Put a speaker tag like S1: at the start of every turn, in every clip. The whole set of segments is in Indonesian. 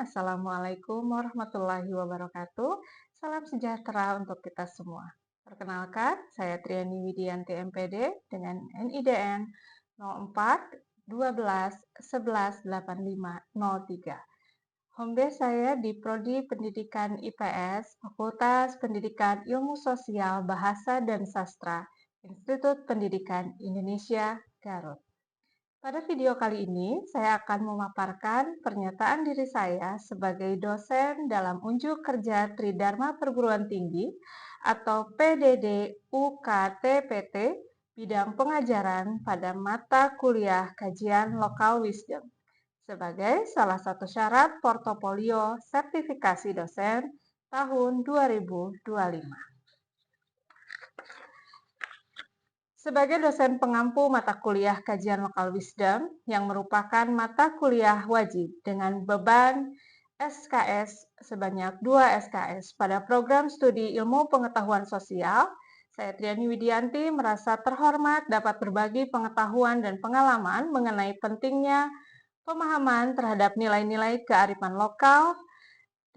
S1: Assalamualaikum warahmatullahi wabarakatuh. Salam sejahtera untuk kita semua. Perkenalkan, saya Triani Widianti MPD dengan NIDN 04 12 11 8503. Home base saya di Prodi Pendidikan IPS, Fakultas Pendidikan Ilmu Sosial, Bahasa dan Sastra, Institut Pendidikan Indonesia, Garut. Pada video kali ini, saya akan memaparkan pernyataan diri saya sebagai dosen dalam Unjuk Kerja Tridharma Perguruan Tinggi atau PDD UKTPT bidang pengajaran pada mata kuliah Kajian Local Wisdom sebagai salah satu syarat portofolio sertifikasi dosen tahun 2025. Sebagai dosen pengampu mata kuliah Kajian Local Wisdom yang merupakan mata kuliah wajib dengan beban SKS sebanyak 2 SKS pada program studi Ilmu Pengetahuan Sosial, saya Triani Widianti merasa terhormat dapat berbagi pengetahuan dan pengalaman mengenai pentingnya pemahaman terhadap nilai-nilai kearifan lokal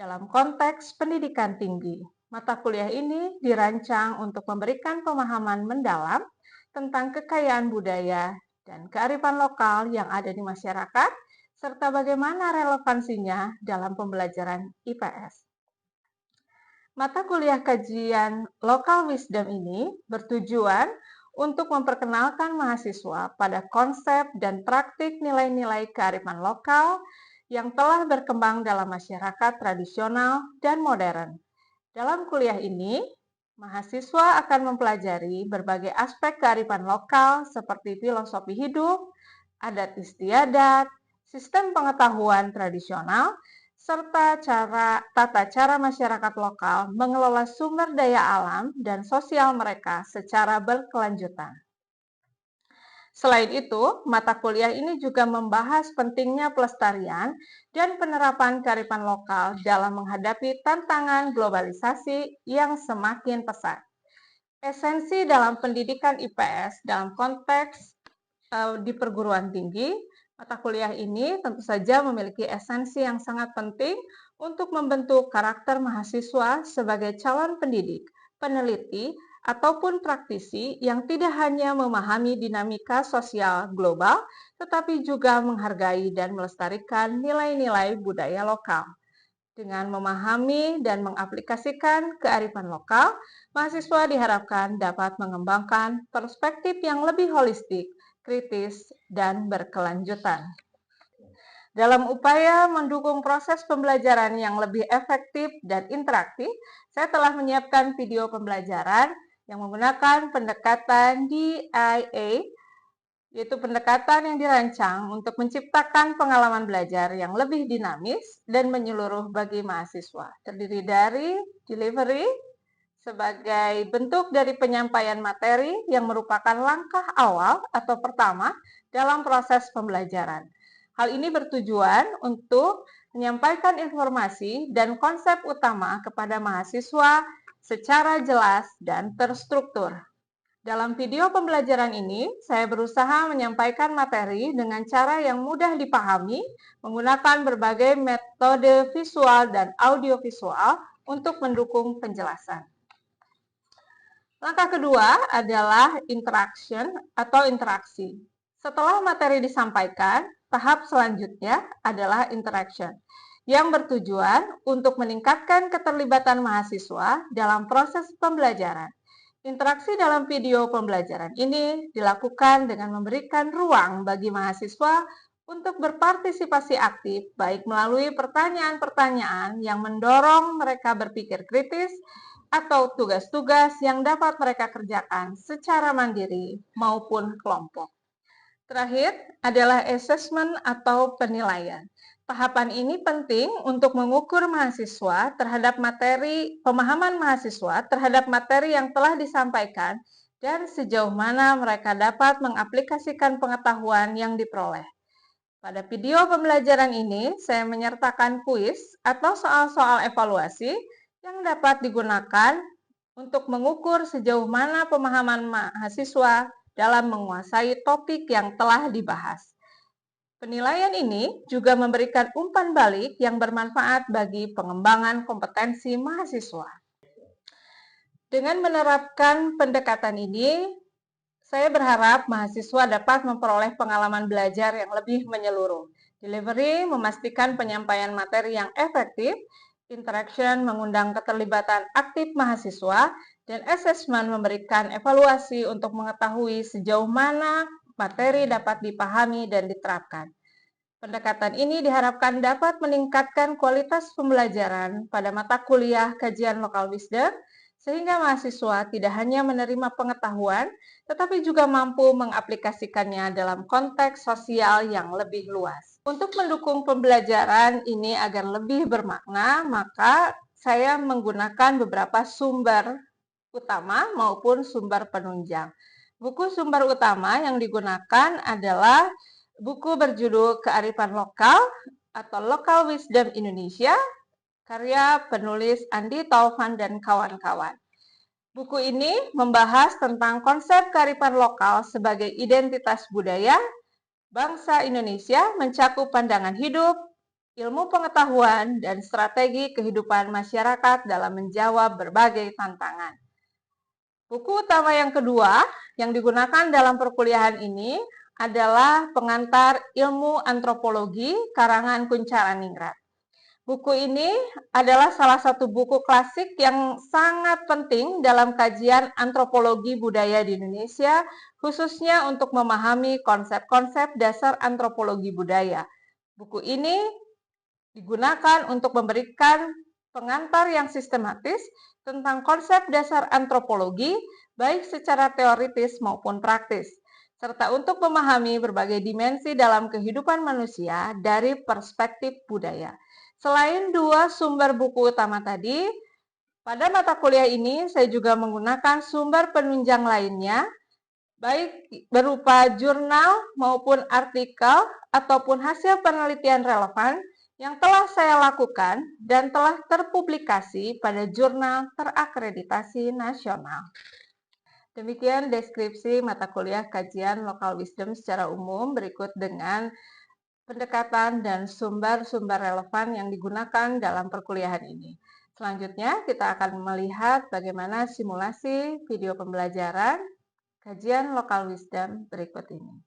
S1: dalam konteks pendidikan tinggi. Mata kuliah ini dirancang untuk memberikan pemahaman mendalam tentang kekayaan budaya dan kearifan lokal yang ada di masyarakat, serta bagaimana relevansinya dalam pembelajaran IPS. Mata kuliah kajian Local Wisdom ini bertujuan untuk memperkenalkan mahasiswa pada konsep dan praktik nilai-nilai kearifan lokal yang telah berkembang dalam masyarakat tradisional dan modern. Dalam kuliah ini, mahasiswa akan mempelajari berbagai aspek kearifan lokal seperti filosofi hidup, adat istiadat, sistem pengetahuan tradisional, serta tata cara masyarakat lokal mengelola sumber daya alam dan sosial mereka secara berkelanjutan. Selain itu, mata kuliah ini juga membahas pentingnya pelestarian dan penerapan kearifan lokal dalam menghadapi tantangan globalisasi yang semakin pesat. Esensi dalam pendidikan IPS dalam konteks di perguruan tinggi, mata kuliah ini tentu saja memiliki esensi yang sangat penting untuk membentuk karakter mahasiswa sebagai calon pendidik, peneliti, ataupun praktisi yang tidak hanya memahami dinamika sosial global, tetapi juga menghargai dan melestarikan nilai-nilai budaya lokal. Dengan memahami dan mengaplikasikan kearifan lokal, mahasiswa diharapkan dapat mengembangkan perspektif yang lebih holistik, kritis, dan berkelanjutan. Dalam upaya mendukung proses pembelajaran yang lebih efektif dan interaktif, saya telah menyiapkan video pembelajaran yang menggunakan pendekatan DIA, yaitu pendekatan yang dirancang untuk menciptakan pengalaman belajar yang lebih dinamis dan menyeluruh bagi mahasiswa. Terdiri dari delivery sebagai bentuk dari penyampaian materi yang merupakan langkah awal atau pertama dalam proses pembelajaran. Hal ini bertujuan untuk menyampaikan informasi dan konsep utama kepada mahasiswa secara jelas dan terstruktur. Dalam video pembelajaran ini, saya berusaha menyampaikan materi dengan cara yang mudah dipahami menggunakan berbagai metode visual dan audiovisual untuk mendukung penjelasan. Langkah kedua adalah interaction atau interaksi. Setelah materi disampaikan, tahap selanjutnya adalah interaction, yang bertujuan untuk meningkatkan keterlibatan mahasiswa dalam proses pembelajaran. Interaksi dalam video pembelajaran ini dilakukan dengan memberikan ruang bagi mahasiswa untuk berpartisipasi aktif, baik melalui pertanyaan-pertanyaan yang mendorong mereka berpikir kritis, atau tugas-tugas yang dapat mereka kerjakan secara mandiri maupun kelompok. Terakhir adalah assessment atau penilaian. Tahapan ini penting untuk mengukur mahasiswa terhadap pemahaman mahasiswa terhadap materi yang telah disampaikan dan sejauh mana mereka dapat mengaplikasikan pengetahuan yang diperoleh. Pada video pembelajaran ini, saya menyertakan kuis atau soal-soal evaluasi yang dapat digunakan untuk mengukur sejauh mana pemahaman mahasiswa dalam menguasai topik yang telah dibahas. Penilaian ini juga memberikan umpan balik yang bermanfaat bagi pengembangan kompetensi mahasiswa. Dengan menerapkan pendekatan ini, saya berharap mahasiswa dapat memperoleh pengalaman belajar yang lebih menyeluruh. Delivery memastikan penyampaian materi yang efektif, interaction mengundang keterlibatan aktif mahasiswa, dan assessment memberikan evaluasi untuk mengetahui sejauh mana materi dapat dipahami dan diterapkan. Pendekatan ini diharapkan dapat meningkatkan kualitas pembelajaran pada mata kuliah kajian lokal wisdom, sehingga mahasiswa tidak hanya menerima pengetahuan, tetapi juga mampu mengaplikasikannya dalam konteks sosial yang lebih luas. Untuk mendukung pembelajaran ini agar lebih bermakna, maka saya menggunakan beberapa sumber utama maupun sumber penunjang. Buku sumber utama yang digunakan adalah buku berjudul Kearifan Lokal atau Local Wisdom Indonesia, karya penulis Andi Taufan dan kawan-kawan. Buku ini membahas tentang konsep kearifan lokal sebagai identitas budaya, bangsa Indonesia mencakup pandangan hidup, ilmu pengetahuan, dan strategi kehidupan masyarakat dalam menjawab berbagai tantangan. Buku utama yang kedua yang digunakan dalam perkuliahan ini adalah Pengantar Ilmu Antropologi karangan Kuncharaningrat. Buku ini adalah salah satu buku klasik yang sangat penting dalam kajian antropologi budaya di Indonesia, khususnya untuk memahami konsep-konsep dasar antropologi budaya. Buku ini digunakan untuk memberikan pengantar yang sistematis tentang konsep dasar antropologi, baik secara teoritis maupun praktis, serta untuk memahami berbagai dimensi dalam kehidupan manusia dari perspektif budaya. Selain dua sumber buku utama tadi, pada mata kuliah ini saya juga menggunakan sumber penunjang lainnya, baik berupa jurnal maupun artikel ataupun hasil penelitian relevan yang telah saya lakukan dan telah terpublikasi pada jurnal terakreditasi nasional. Demikian deskripsi mata kuliah kajian lokal wisdom secara umum, berikut dengan pendekatan dan sumber-sumber relevan yang digunakan dalam perkuliahan ini. Selanjutnya kita akan melihat bagaimana simulasi video pembelajaran kajian lokal wisdom berikut ini.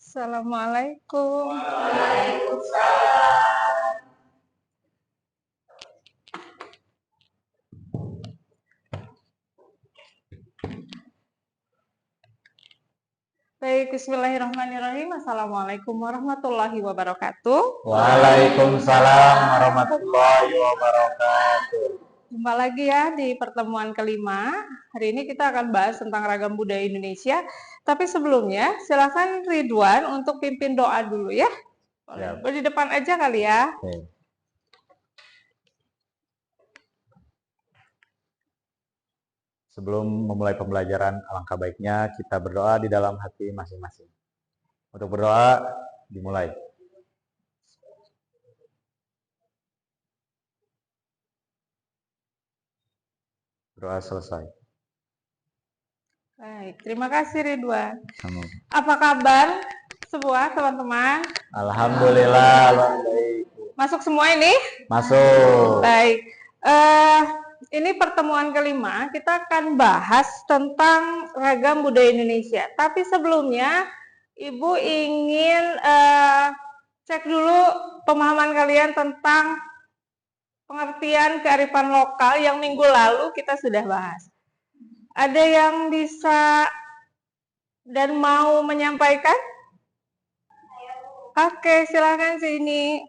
S1: Assalamualaikum. Baik, bismillahirrahmanirrahim. Assalamualaikum warahmatullahi wabarakatuh.
S2: Waalaikumsalam warahmatullahi wabarakatuh.
S1: Jumpa lagi ya di pertemuan kelima. Hari ini kita akan bahas tentang ragam budaya Indonesia. Tapi sebelumnya, silakan Ridwan untuk pimpin doa dulu ya.
S2: Ya.
S1: Di depan aja kali ya.
S2: Oke. Sebelum memulai pembelajaran, alangkah baiknya kita berdoa di dalam hati masing-masing. Untuk berdoa, dimulai. Doa selesai.
S1: Baik, terima kasih Ridwan.
S2: Amin.
S1: Apa kabar semua teman-teman?
S2: Alhamdulillah, baik.
S1: Masuk semua ini?
S2: Masuk.
S1: Baik. Ini pertemuan kelima, kita akan bahas tentang ragam budaya Indonesia. Tapi sebelumnya, Ibu ingin cek dulu pemahaman kalian tentang pengertian kearifan lokal yang minggu lalu kita sudah bahas. Ada yang bisa dan mau menyampaikan? Oke, silakan sini.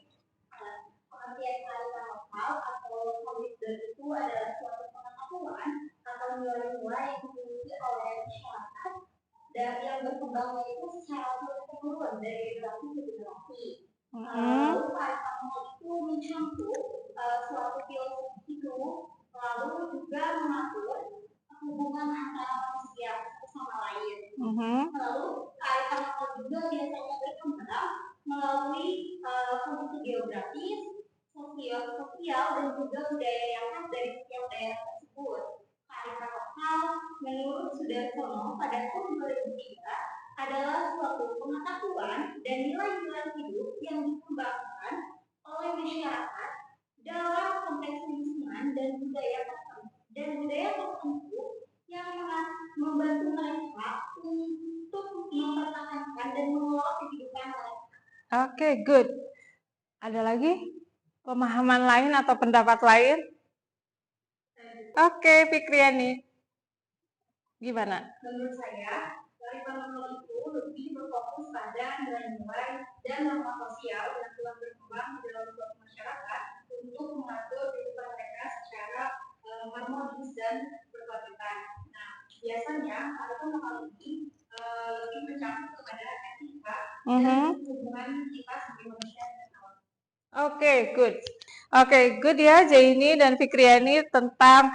S3: Pengertian kearifan lokal atau local wisdom itu adalah suatu pengetahuan atau nilai-nilai yang dimiliki oleh masyarakat dan yang berkembangnya itu secara turun-temurun dari generasi ke generasi. Lalu kearifan lokal itu mencakup suatu filosofi hidup melalui kondisi geografis, sosial, dan juga budaya yang khas dari setiap daerah tersebut. Kearifan lokal menurut Sudarsono pada tahun 2003 adalah suatu pengetahuan dan nilai-nilai hidup yang dikembangkan oleh masyarakat dalam konteks lingkungan dan budaya tertentu yang membantu mereka untuk mempertahankan dan mengelola kehidupan mereka.
S1: Oke, good. Ada lagi pemahaman lain atau pendapat lain? Oke, Fikriani. Gimana?
S3: Menurut saya, kearifan lokal itu lebih berfokus pada nilai-nilai dan norma sosial yang telah berkembang di dalam suatu masyarakat untuk mengatur kehidupan mereka secara harmonis dan berkelanjutan. Nah, biasanya kearifan lokal ini lebih mencakup kepada etika dan hubungan kita sebagai manusia dan alam.
S1: Oke, good. Oke, good ya Jaini dan Fikriani tentang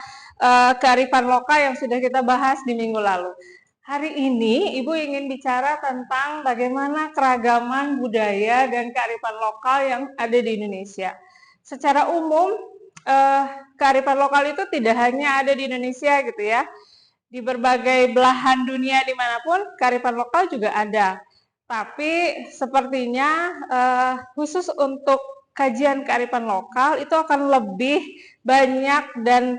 S1: kearifan lokal yang sudah kita bahas di minggu lalu. Hari ini Ibu ingin bicara tentang bagaimana keragaman budaya dan kearifan lokal yang ada di Indonesia. Secara umum, kearifan lokal itu tidak hanya ada di Indonesia gitu ya. Di berbagai belahan dunia dimanapun, kearifan lokal juga ada. Tapi sepertinya khusus untuk kajian kearifan lokal itu akan lebih banyak dan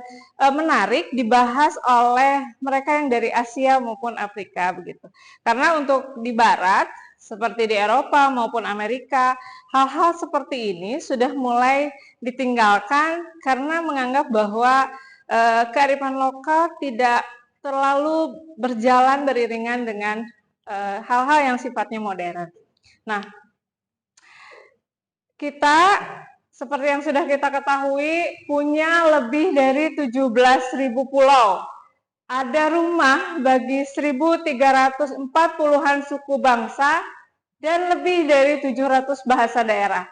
S1: menarik dibahas oleh mereka yang dari Asia maupun Afrika begitu. Karena untuk di Barat seperti di Eropa maupun Amerika, hal-hal seperti ini sudah mulai ditinggalkan karena menganggap bahwa kearifan lokal tidak terlalu berjalan beriringan dengan hal-hal yang sifatnya modern. Nah, kita seperti yang sudah kita ketahui punya lebih dari 17.000 pulau. Ada rumah bagi 1.340-an suku bangsa dan lebih dari 700 bahasa daerah.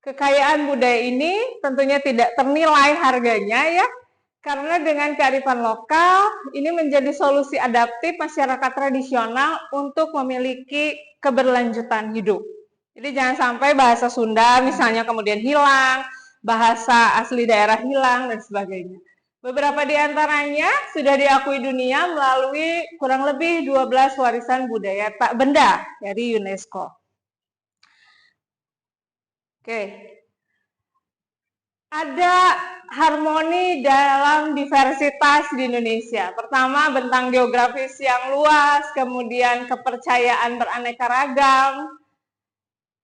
S1: Kekayaan budaya ini tentunya tidak ternilai harganya ya, karena dengan kearifan lokal ini menjadi solusi adaptif masyarakat tradisional untuk memiliki keberlanjutan hidup. Jadi jangan sampai bahasa Sunda misalnya kemudian hilang, bahasa asli daerah hilang, dan sebagainya. Beberapa di antaranya sudah diakui dunia melalui kurang lebih 12 warisan budaya tak benda dari UNESCO. Oke. Ada harmoni dalam diversitas di Indonesia. Pertama, bentang geografis yang luas, kemudian kepercayaan beraneka ragam.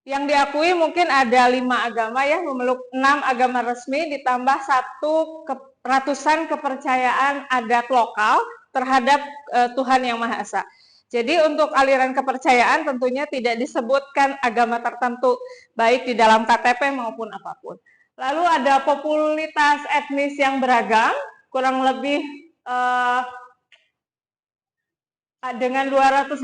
S1: Yang diakui mungkin ada 5 agama ya, memeluk 6 agama resmi ditambah 1 ratusan kepercayaan adat lokal terhadap Tuhan Yang Maha Esa. Jadi untuk aliran kepercayaan tentunya tidak disebutkan agama tertentu, baik di dalam KTP maupun apapun. Lalu ada popularitas etnis yang beragam, kurang lebih dengan 280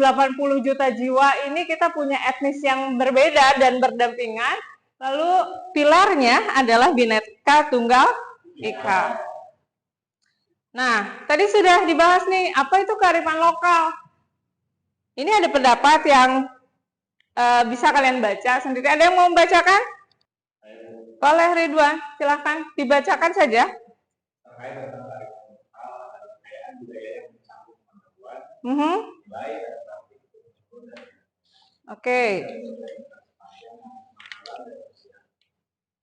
S1: juta jiwa ini kita punya etnis yang berbeda dan berdampingan. Lalu pilarnya adalah Bhinneka Tunggal Ika. Nah, tadi sudah dibahas nih, apa itu kearifan lokal? Ini ada pendapat yang bisa kalian baca sendiri. Ada yang mau membacakan? Boleh Ridwan, silahkan dibacakan saja.
S2: Terkait tentang kearifan lokal, ada kekayaan budaya yang mencakup pengetahuan, nilai dan praktik.
S1: Oke.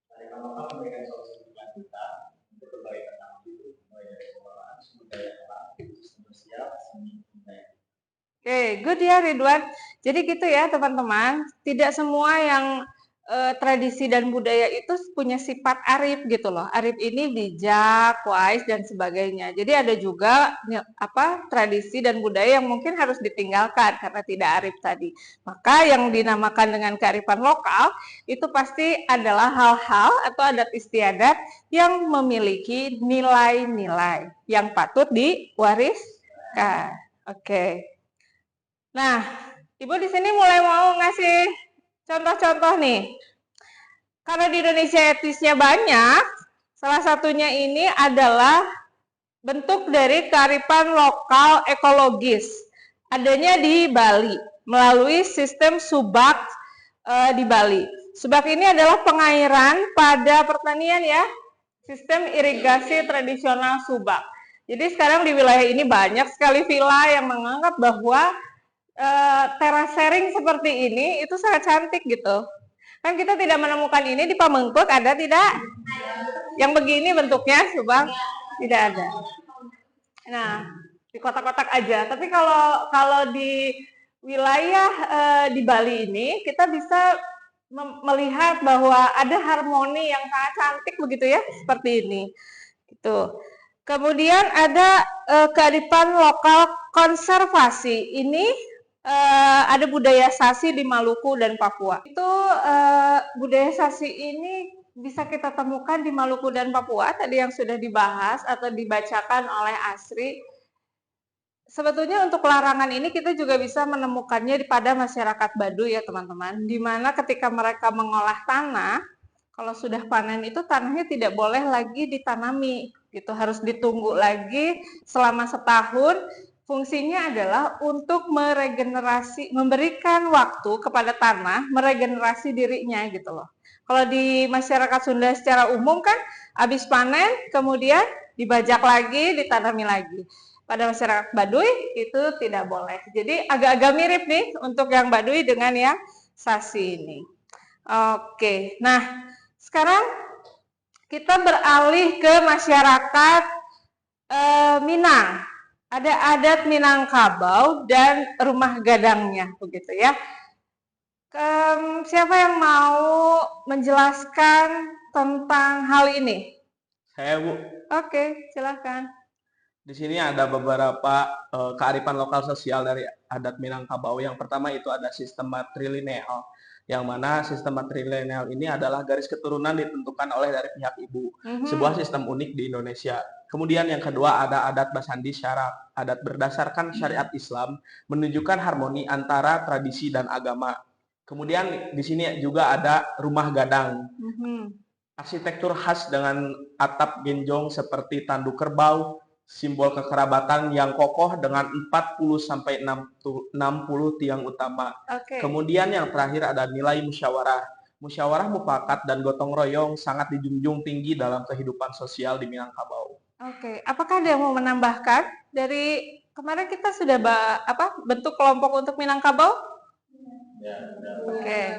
S2: Kearifan lokal memberikan solusi berkelanjutan untuk berbagai tantangan hidup, mulai dari pengelolaan sumber daya alam, sistem sosial, seni, budaya.
S1: Oke, good ya Ridwan. Jadi gitu ya teman-teman, tidak semua yang tradisi dan budaya itu punya sifat arif gitu loh. Arif ini bijak, wise dan sebagainya. Jadi ada juga tradisi dan budaya yang mungkin harus ditinggalkan karena tidak arif tadi. Maka yang dinamakan dengan kearifan lokal itu pasti adalah hal-hal atau adat istiadat yang memiliki nilai-nilai yang patut diwariskan. Oke. Nah, Ibu di sini mulai mau ngasih contoh-contoh nih. Karena di Indonesia etnisnya banyak, salah satunya ini adalah bentuk dari kearifan lokal ekologis. Adanya di Bali, melalui sistem subak di Bali. Subak ini adalah pengairan pada pertanian ya, sistem irigasi tradisional Subak. Jadi sekarang di wilayah ini banyak sekali villa yang menganggap bahwa terasering seperti ini itu sangat cantik gitu. Kan kita tidak menemukan ini di Pamengpeuk, ada tidak? Yang begini bentuknya Subak tidak ada. Nah, di kotak-kotak aja. Tapi kalau di wilayah di Bali ini kita bisa melihat bahwa ada harmoni yang sangat cantik begitu ya, seperti ini. Gitu. Kemudian ada kearifan lokal konservasi. Ini ada budaya Sasi di Maluku dan Papua. Itu budaya Sasi ini bisa kita temukan di Maluku dan Papua, tadi yang sudah dibahas atau dibacakan oleh Asri. Sebetulnya untuk larangan ini kita juga bisa menemukannya pada masyarakat Baduy ya teman-teman, di mana ketika mereka mengolah tanah, kalau sudah panen itu tanahnya tidak boleh lagi ditanami, gitu, harus ditunggu lagi selama setahun. Fungsinya adalah untuk meregenerasi, memberikan waktu kepada tanah meregenerasi dirinya gitu loh. Kalau di masyarakat Sunda secara umum kan habis panen kemudian dibajak lagi, ditanami lagi. Pada masyarakat Baduy itu tidak boleh. Jadi agak-agak mirip nih untuk yang Baduy dengan yang Sasi ini. Oke, nah sekarang kita beralih ke masyarakat Minang. Ada adat Minangkabau dan rumah gadangnya, begitu ya. Siapa yang mau menjelaskan tentang hal ini?
S2: Saya, Bu.
S1: Oke, silakan.
S2: Di sini ada beberapa kearifan lokal sosial dari adat Minangkabau. Yang pertama itu ada sistem matrilineal, yang mana sistem matrilineal ini adalah garis keturunan ditentukan oleh dari pihak ibu. Sebuah sistem unik di Indonesia. Kemudian yang kedua ada adat Basandi Syarak. Adat berdasarkan syariat Islam menunjukkan harmoni antara tradisi dan agama. Kemudian di sini juga ada rumah gadang. Arsitektur khas dengan atap genjong seperti tanduk kerbau, simbol kekerabatan yang kokoh dengan 40-60 tiang utama. Kemudian yang terakhir ada nilai musyawarah. Musyawarah mufakat dan gotong royong sangat dijunjung tinggi dalam kehidupan sosial di Minangkabau.
S1: Oke, apakah ada yang mau menambahkan? Dari kemarin kita sudah bentuk kelompok untuk Minangkabau?
S2: Ya,
S1: Oke.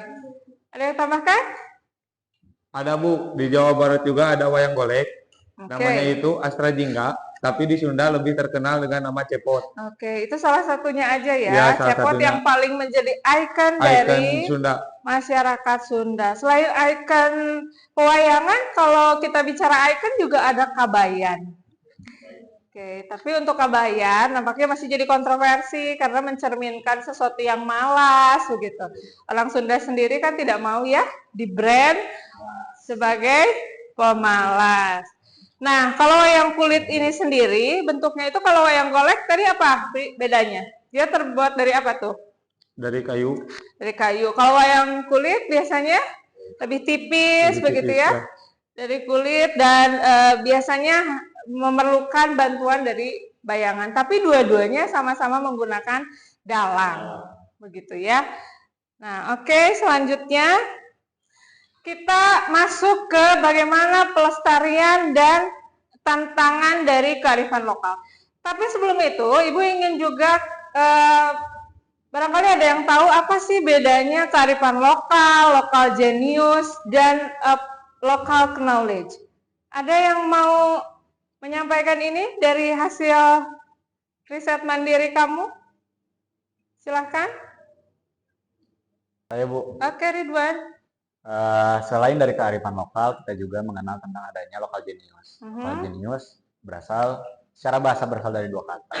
S1: Ada yang tambahkan?
S4: Ada Bu, di Jawa Barat juga ada wayang golek. Namanya itu Astra Jingga, tapi di Sunda lebih terkenal dengan nama Cepot.
S1: Oke, itu salah satunya aja ya.
S4: Ya,
S1: Cepot
S4: satunya.
S1: yang paling menjadi ikon dari
S4: Sunda.
S1: Masyarakat Sunda. Selain ikon pewayangan, kalau kita bicara ikon juga ada Kabayan. Oke, tapi untuk Kabayan nampaknya masih jadi kontroversi karena mencerminkan sesuatu yang malas begitu. Orang Sunda sendiri kan tidak mau ya di brand sebagai pemalas. Nah, kalau wayang kulit ini sendiri bentuknya itu, kalau wayang golek tadi apa bedanya? Dia terbuat dari apa tuh?
S4: Dari kayu.
S1: Dari kayu. Kalau wayang kulit biasanya lebih tipis begitu ya? Dari kulit dan biasanya memerlukan bantuan dari bayangan. Tapi dua-duanya sama-sama menggunakan dalang. Begitu ya. Nah, oke, selanjutnya kita masuk ke bagaimana pelestarian dan tantangan dari kearifan lokal. Tapi sebelum itu, Ibu ingin juga barangkali ada yang tahu apa sih bedanya kearifan lokal, lokal genius, dan local knowledge. Ada yang mau menyampaikan ini dari hasil riset mandiri kamu? Silahkan.
S5: Saya Bu.
S1: Oke, Ridwan.
S5: Selain dari kearifan lokal, kita juga mengenal tentang adanya lokal jenius. Lokal jenius secara bahasa berasal dari dua kata.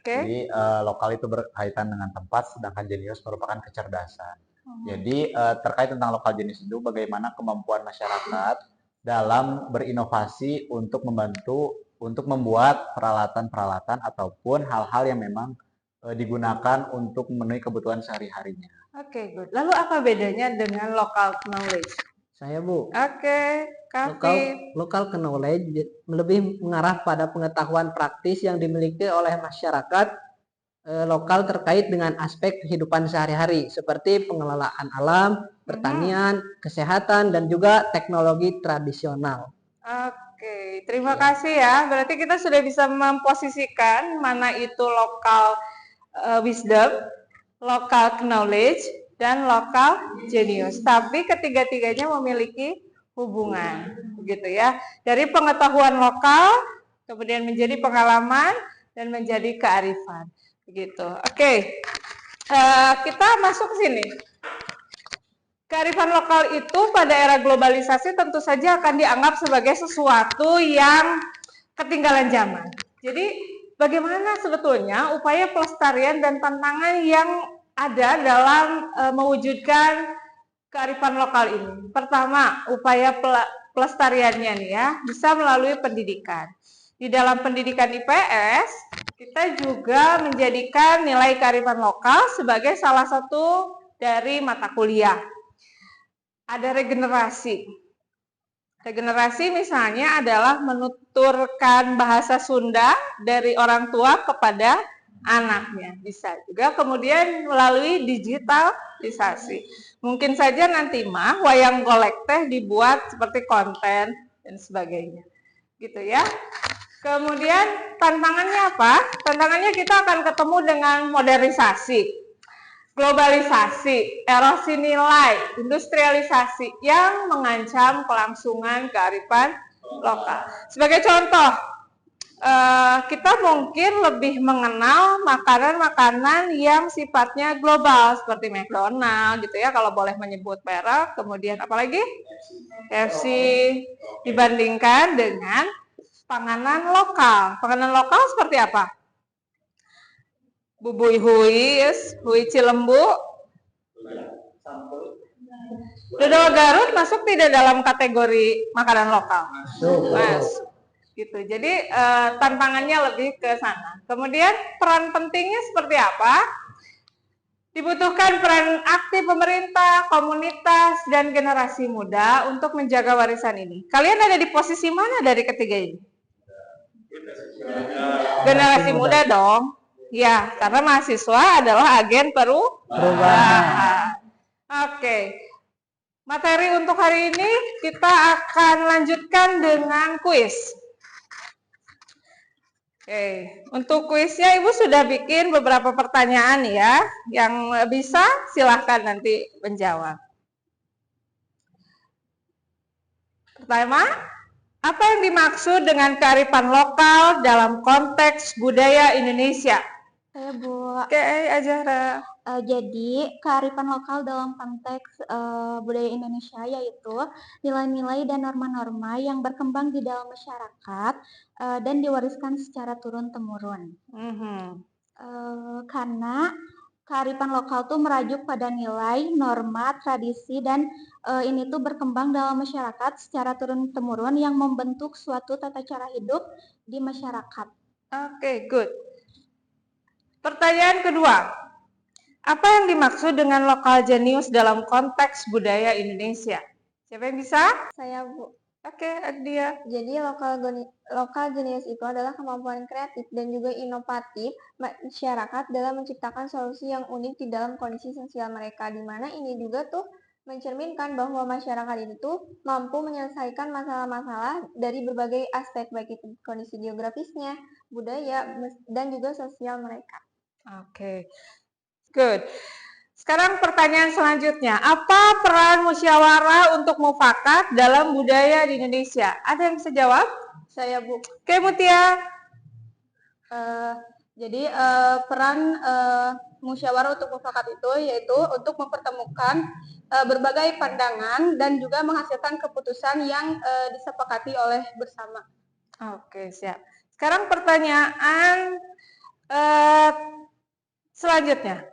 S5: Jadi lokal itu berkaitan dengan tempat, sedangkan jenius merupakan kecerdasan. Jadi terkait tentang lokal jenius itu bagaimana kemampuan masyarakat dalam berinovasi untuk membantu untuk membuat peralatan-peralatan ataupun hal-hal yang memang digunakan untuk memenuhi kebutuhan sehari-harinya. Oke,
S1: good. Lalu apa bedanya dengan local knowledge?
S6: Saya Bu.
S1: Oke,
S6: Local knowledge lebih mengarah pada pengetahuan praktis yang dimiliki oleh masyarakat lokal terkait dengan aspek kehidupan sehari-hari seperti pengelolaan alam, pertanian, kesehatan, dan juga teknologi tradisional.
S1: Oke, terima kasih ya. Berarti kita sudah bisa memposisikan mana itu lokal wisdom, local knowledge, dan local genius. Tapi ketiga-tiganya memiliki hubungan, begitu ya. Dari pengetahuan lokal, kemudian menjadi pengalaman, dan menjadi kearifan, begitu. Oke, kita masuk ke sini. Kearifan lokal itu pada era globalisasi tentu saja akan dianggap sebagai sesuatu yang ketinggalan zaman. Jadi bagaimana sebetulnya upaya pelestarian dan tantangan yang ada dalam mewujudkan kearifan lokal ini? Pertama, upaya pelestariannya nih ya, bisa melalui pendidikan. Di dalam pendidikan IPS, kita juga menjadikan nilai kearifan lokal sebagai salah satu dari mata kuliah. Ada regenerasi. Regenerasi misalnya adalah menuturkan bahasa Sunda dari orang tua kepada anaknya. Bisa juga kemudian melalui digitalisasi. Mungkin saja nanti mah wayang golek teh dibuat seperti konten dan sebagainya. Gitu ya. Kemudian tantangannya apa? Tantangannya kita akan ketemu dengan modernisasi, globalisasi, erosi nilai, industrialisasi yang mengancam kelangsungan kearifan lokal. Sebagai contoh, kita mungkin lebih mengenal makanan-makanan yang sifatnya global seperti McDonald gitu ya, kalau boleh menyebut merek. Kemudian apalagi KFC dibandingkan dengan panganan lokal. Panganan lokal seperti apa? Bubui huis, hui Cilembu. Dodol Garut masuk tidak dalam kategori makanan lokal? Masuk. Gitu. Jadi tantangannya lebih ke sana. Kemudian peran pentingnya seperti apa? Dibutuhkan peran aktif pemerintah, komunitas, dan generasi muda untuk menjaga warisan ini. Kalian ada di posisi mana dari ketiga ini? Generasi muda dong. Ya, karena mahasiswa adalah agen perubahan. Oke. Materi untuk hari ini kita akan lanjutkan dengan kuis. Oke, untuk kuisnya Ibu sudah bikin beberapa pertanyaan ya. Yang bisa silahkan nanti menjawab. Pertama, apa yang dimaksud dengan kearifan lokal dalam konteks budaya Indonesia?
S3: Saya Bu.
S1: Oke, Azahra.
S3: Jadi kearifan lokal dalam konteks budaya Indonesia yaitu nilai-nilai dan norma-norma yang berkembang di dalam masyarakat dan diwariskan secara turun-temurun. Karena kearifan lokal tuh merajuk pada nilai, norma, tradisi, dan ini tuh berkembang dalam masyarakat secara turun-temurun yang membentuk suatu tata cara hidup di masyarakat.
S1: Oke, good. Pertanyaan kedua, apa yang dimaksud dengan lokal genius dalam konteks budaya Indonesia? Siapa yang bisa?
S3: Saya Bu.
S1: Oke, Agdia.
S3: Jadi lokal genius itu adalah kemampuan kreatif dan juga inovatif masyarakat dalam menciptakan solusi yang unik di dalam kondisi sosial mereka, di mana ini juga tuh mencerminkan bahwa masyarakat itu tuh mampu menyelesaikan masalah-masalah dari berbagai aspek, baik itu kondisi geografisnya, budaya, dan juga sosial mereka.
S1: Oke, good. Sekarang pertanyaan selanjutnya, apa peran musyawarah untuk mufakat dalam budaya di Indonesia? Ada yang bisa jawab?
S6: Saya Bu.
S1: Oke, Mutia.
S6: Jadi peran musyawarah untuk mufakat itu yaitu untuk mempertemukan berbagai pandangan dan juga menghasilkan keputusan yang disepakati oleh bersama.
S1: Oke, siap. Sekarang pertanyaan selanjutnya.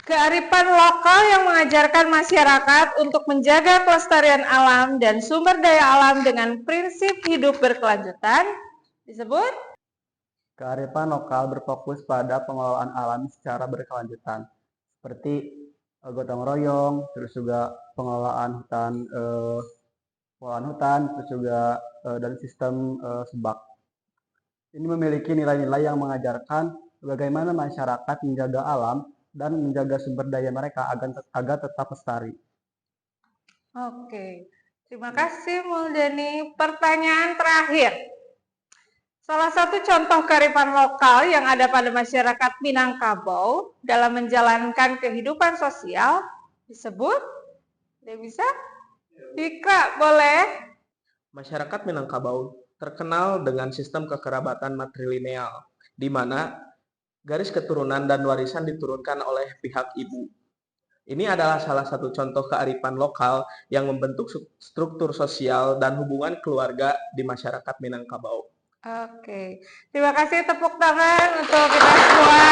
S1: Kearifan lokal yang mengajarkan masyarakat untuk menjaga kelestarian alam dan sumber daya alam dengan prinsip hidup berkelanjutan disebut?
S2: Kearifan lokal berfokus pada pengelolaan alam secara berkelanjutan, seperti gotong royong, terus juga pengelolaan hutan, terus juga dan sistem sebak. Ini memiliki nilai-nilai yang mengajarkan bagaimana masyarakat menjaga alam dan menjaga sumber daya mereka agar tetap lestari.
S1: Oke, terima kasih Muldeni. Pertanyaan terakhir. Salah satu contoh kearifan lokal yang ada pada masyarakat Minangkabau dalam menjalankan kehidupan sosial disebut, tidak bisa? Dika, boleh?
S2: Masyarakat Minangkabau terkenal dengan sistem kekerabatan matrilineal, di mana garis keturunan dan warisan diturunkan oleh pihak ibu. Ini adalah salah satu contoh kearifan lokal yang membentuk struktur sosial dan hubungan keluarga di masyarakat Minangkabau.
S1: Oke, terima kasih, tepuk tangan untuk kita semua.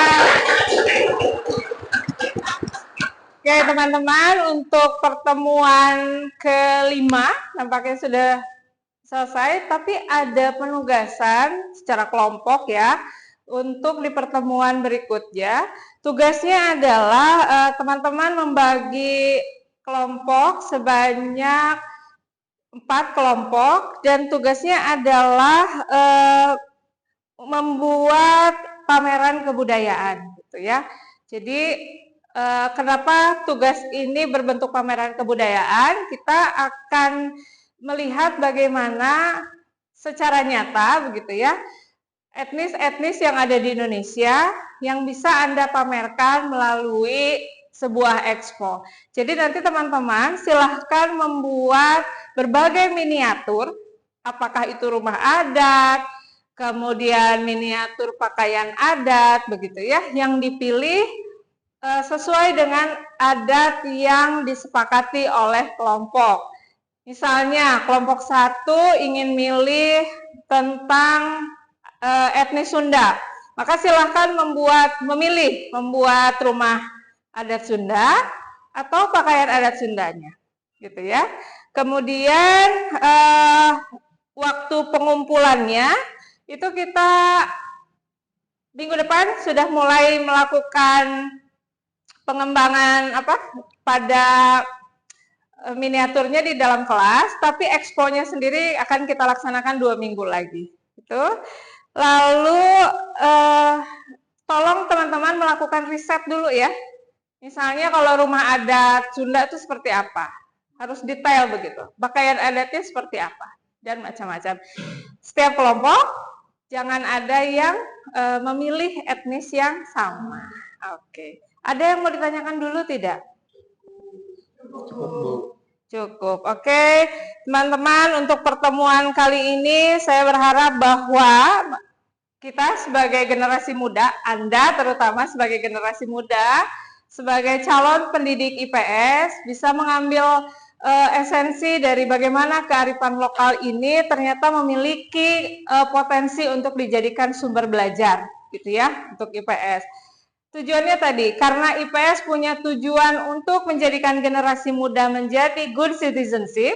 S1: Oke teman-teman, untuk pertemuan kelima nampaknya sudah selesai, tapi ada penugasan secara kelompok ya untuk di pertemuan berikutnya. Tugasnya adalah teman-teman membagi kelompok sebanyak 4 kelompok dan tugasnya adalah membuat pameran kebudayaan gitu ya. Jadi kenapa tugas ini berbentuk pameran kebudayaan? Kita akan melihat bagaimana secara nyata begitu ya etnis-etnis yang ada di Indonesia yang bisa Anda pamerkan melalui sebuah expo. Jadi nanti teman-teman silahkan membuat berbagai miniatur, apakah itu rumah adat, kemudian miniatur pakaian adat, begitu ya, yang dipilih sesuai dengan adat yang disepakati oleh kelompok. Misalnya kelompok 1 ingin milih tentang etnis Sunda, maka silahkan membuat rumah adat Sunda atau pakaian adat Sundanya, gitu ya. Kemudian waktu pengumpulannya itu kita minggu depan sudah mulai melakukan pengembangan pada miniaturnya di dalam kelas, tapi expo-nya sendiri akan kita laksanakan 2 minggu lagi, gitu. Lalu tolong teman-teman melakukan riset dulu ya. Misalnya kalau rumah adat Sunda itu seperti apa? Harus detail begitu. Pakaian adatnya seperti apa? Dan macam-macam. Setiap kelompok jangan ada yang memilih etnis yang sama. Oke. Ada yang mau ditanyakan dulu tidak?
S2: Cukup, Bu.
S1: Cukup. Oke, teman-teman, untuk pertemuan kali ini saya berharap bahwa kita sebagai generasi muda, Anda terutama sebagai generasi muda, sebagai calon pendidik IPS bisa mengambil esensi dari bagaimana kearifan lokal ini ternyata memiliki potensi untuk dijadikan sumber belajar, gitu ya, untuk IPS. Tujuannya tadi, karena IPS punya tujuan untuk menjadikan generasi muda menjadi good citizenship,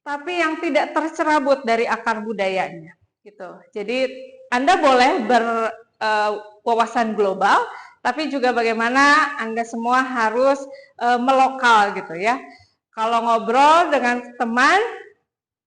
S1: tapi yang tidak tercerabut dari akar budayanya, gitu. Jadi Anda boleh berwawasan global, tapi juga bagaimana Anda semua harus melokal, gitu ya. Kalau ngobrol dengan teman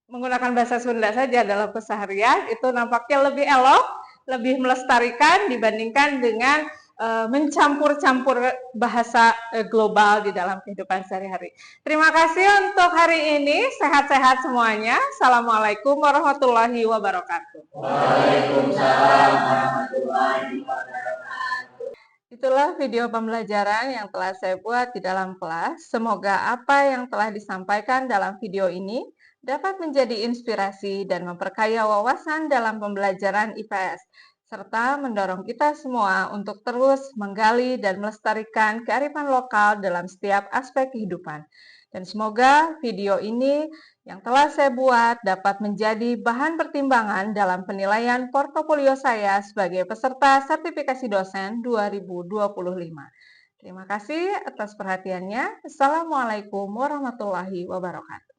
S1: menggunakan bahasa Sunda saja dalam keseharian, itu nampaknya lebih elok, lebih melestarikan dibandingkan dengan mencampur-campur bahasa global di dalam kehidupan sehari-hari. Terima kasih untuk hari ini. Sehat-sehat semuanya. Assalamualaikum warahmatullahi wabarakatuh.
S2: Waalaikumsalam warahmatullahi wabarakatuh.
S1: Itulah video pembelajaran yang telah saya buat di dalam kelas. Semoga apa yang telah disampaikan dalam video ini dapat menjadi inspirasi dan memperkaya wawasan dalam pembelajaran IPS, serta mendorong kita semua untuk terus menggali dan melestarikan kearifan lokal dalam setiap aspek kehidupan. Dan semoga video ini yang telah saya buat dapat menjadi bahan pertimbangan dalam penilaian portofolio saya sebagai peserta sertifikasi dosen 2025. Terima kasih atas perhatiannya. Assalamualaikum warahmatullahi wabarakatuh.